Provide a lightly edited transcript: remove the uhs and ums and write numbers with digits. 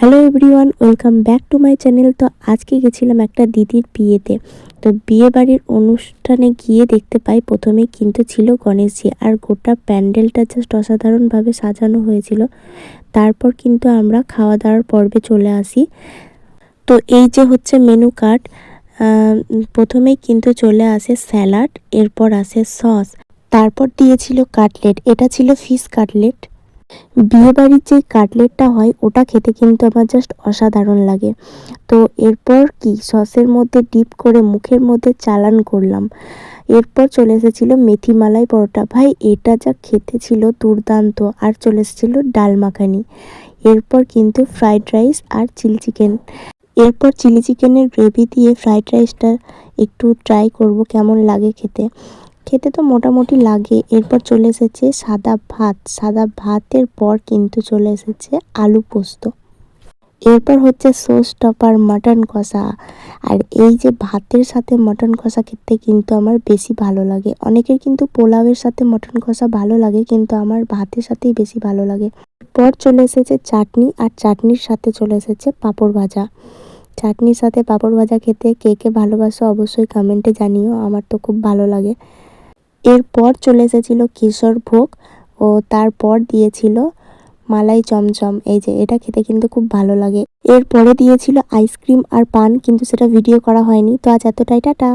Hello everyone, welcome back to my channel. তো আজকে গেছিলাম একটা দিদির বিয়েতে। তো বিয়ে বাড়ির অনুষ্ঠানে গিয়ে দেখতে পাই প্রথমেই কিন্তু ছিল গণেশজি, আর গোটা প্যান্ডেলটা জাস্ট অসাধারণভাবে সাজানো হয়েছিল। তারপর কিন্তু আমরা খাওয়া দাওয়ার পর্বে চলে আসি। তো এই যে হচ্ছে মেনু কার্ড, প্রথমেই কিন্তু চলে আসে স্যালাড, এরপর আসে সস, তারপর দিয়েছিল কাটলেট। এটা ছিল ফিশ কাটলেট। বিয়েবাড়ির যে কাটলেটটা হয় ওটা খেতে কিন্তু আমার জাস্ট অসাধারণ লাগে। তো এরপর কি সসের মধ্যে ডিপ করে মুখের মধ্যে চালান করলাম। এরপর চলে এসেছিলো মেথি মালাই পরোটা। ভাই এটা যা খেতে ছিল দুর্দান্ত। আর চলে এসেছিলো ডাল মাখানি। এরপর কিন্তু ফ্রাইড রাইস আর চিলি চিকেন। এরপর চিলি চিকেনের গ্রেভি দিয়ে ফ্রাইড রাইসটা একটু ট্রাই করব কেমন লাগে খেতে। খেতে তো মোটামুটি লাগে। এরপর চলে এসেছে সাদা ভাত। সাদা ভাতের পর কিন্তু চলে এসেছে আলু পোস্ত। এরপর হচ্ছে সোস টপার মাটন কষা। আর এই যে ভাতের সাথে মটন কষা খেতে কিন্তু আমার বেশি ভালো লাগে। অনেকের কিন্তু পোলাওয়ের সাথে মটন কষা ভালো লাগে, কিন্তু আমার ভাতের সাথেই বেশি ভালো লাগে। এরপর চলে এসেছে চাটনি, আর চাটনির সাথে চলে এসেছে পাঁপড় ভাজা। চাটনির সাথে পাঁপড় ভাজা খেতে কে কে ভালোবাসো অবশ্যই কমেন্টে জানিও। আমার তো খুব ভালো লাগে। এরপর চলে এসেছিল কেশর ভোগ, ও তারপর দিয়েছিল মালাই চমচম। এই যে এটা খেতে কিন্তু খুব ভালো লাগে। এরপরে দিয়েছিল আইসক্রিম আর পান, কিন্তু সেটা ভিডিও করা হয়নি। তো আজ এতটাই, টাটা।